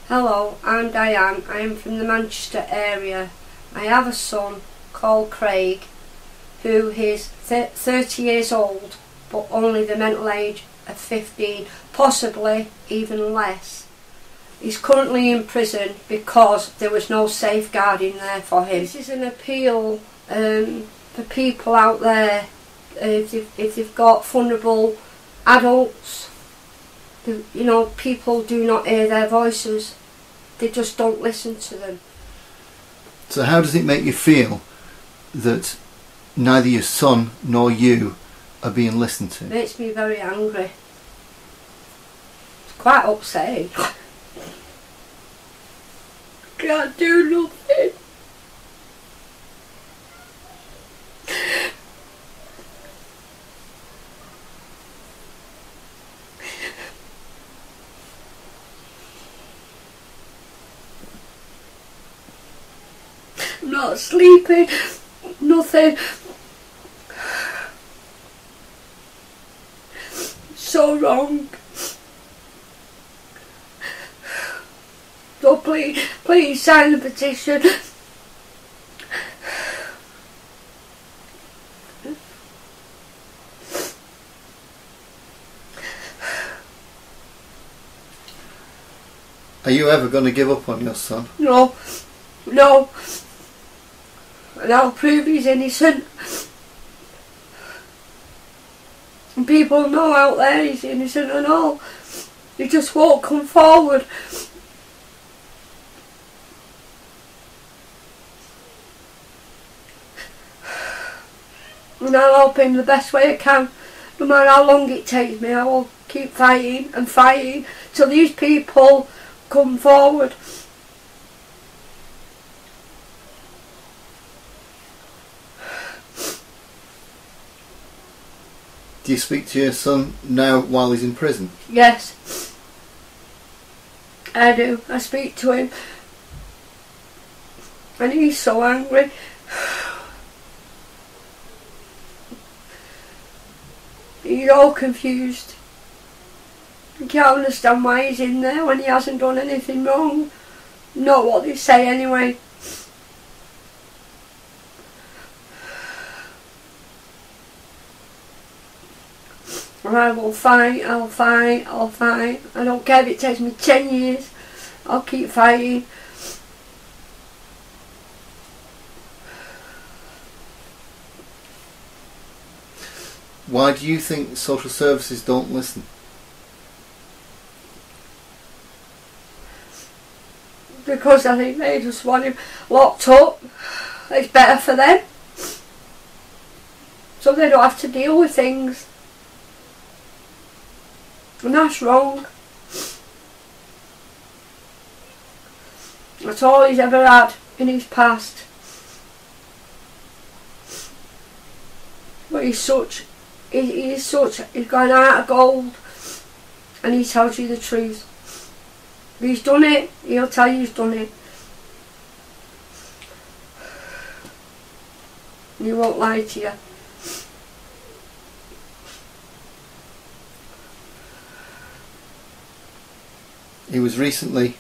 Hello, I'm Diane. I am from the Manchester area. I have a son called Craig who is 30 years old but only the mental age of 15, possibly even less. He's currently in prison because there was no safeguarding there for him. This is an appeal for people out there, if they've got vulnerable adults. You know, people do not hear their voices. They just don't listen to them. So how does it make you feel that neither your son nor you are being listened to? It makes me very angry. It's quite upsetting. Can't do nothing. I'm not sleeping, nothing. So wrong. So please sign the petition. Are you ever going to give up on your son? No, no. And I'll prove he's innocent. And people know out there he's innocent and all. He just won't come forward. And I'll help him the best way I can. No matter how long it takes me, I will keep fighting and fighting till these people come forward. Do you speak to your son now while he's in prison? Yes, I do. I speak to him and he's so angry. He's all confused. He can't understand why he's in there when he hasn't done anything wrong. Not what they say anyway. And I will fight, I'll fight, I'll fight. I don't care if it takes me 10 years. I'll keep fighting. Why do you think social services don't listen? Because I think they just want him locked up. It's better for them. So they don't have to deal with things. And that's wrong. That's all he's ever had in his past. But he's got an heart of gold, and he tells you the truth. If he's done it, he'll tell you he's done it. And he won't lie to you. He was recently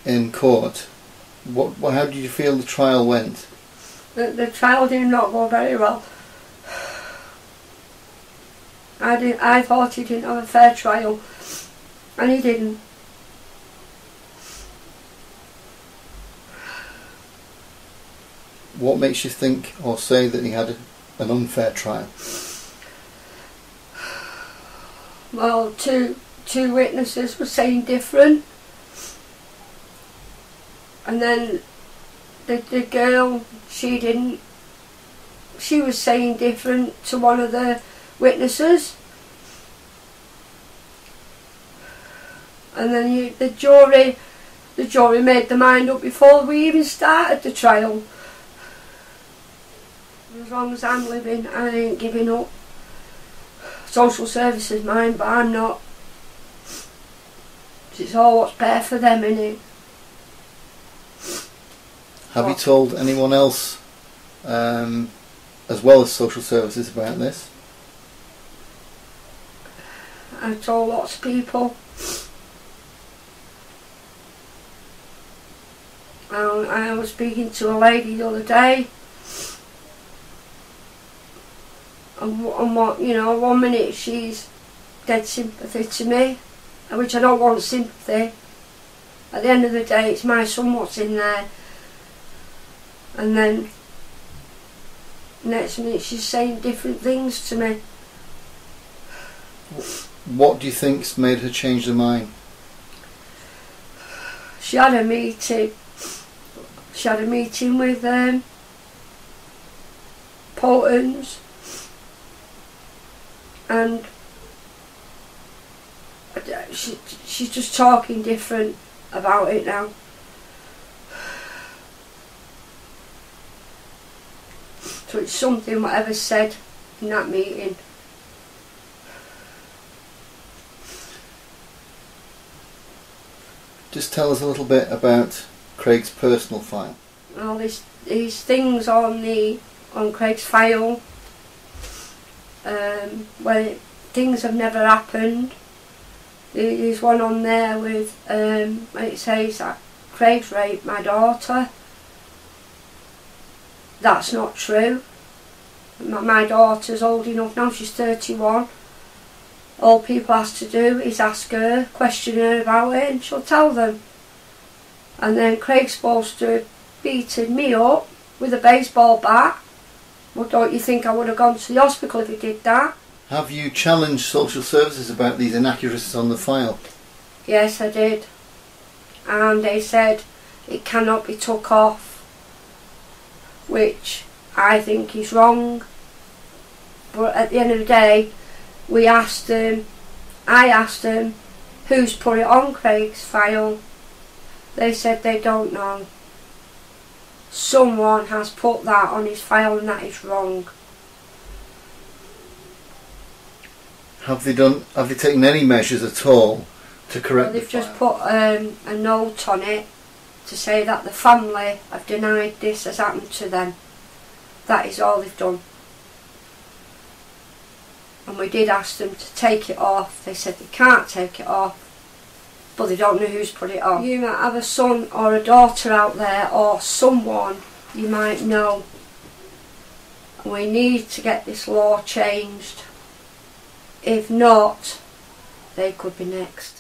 in court. How did you feel the trial went? The trial did not go very well. I thought he didn't have a fair trial, and he didn't. What makes you think or say that he had an unfair trial? Well, two witnesses were saying different, and then the girl, she was saying different to one of the witnesses, and then the jury made their mind up before we even started the trial. As long as I'm living, I ain't giving up. Social services mine, but I'm not. It's all what's better for them, innit? Have you told anyone else, as well as social services, about this? I told lots of people. I was speaking to a lady the other day, and what, you know, 1 minute she's dead sympathy to me, which I don't want sympathy. At the end of the day, it's my son what's in there. And then next minute she's saying different things to me. What do you think's made her change her mind? She had a meeting. She had a meeting with Portons, and she's just talking different about it now. So it's something whatever's said in that meeting. Just tell us a little bit about Craig's personal file. All these things on Craig's file, where things have never happened. There's one on there with it says that Craig's raped my daughter. That's not true. My daughter's old enough now, she's 31. All people has to do is ask her, question her about it, and she'll tell them. And then Craig's supposed to have beaten me up with a baseball bat. Well, don't you think I would have gone to the hospital if he did that? Have you challenged social services about these inaccuracies on the file? Yes, I did. And they said it cannot be took off, which I think is wrong. But at the end of the day, I asked them who's put it on Craig's file. They said they don't know. Someone has put that on his file, and that is wrong. Have they taken any measures at all to correct the file? They've just put a note on it to say that the family have denied this has happened to them. That is all they've done. And we did ask them to take it off. They said they can't take it off, but they don't know who's put it on. You might have a son or a daughter out there, or someone you might know. We need to get this law changed. If not, they could be next.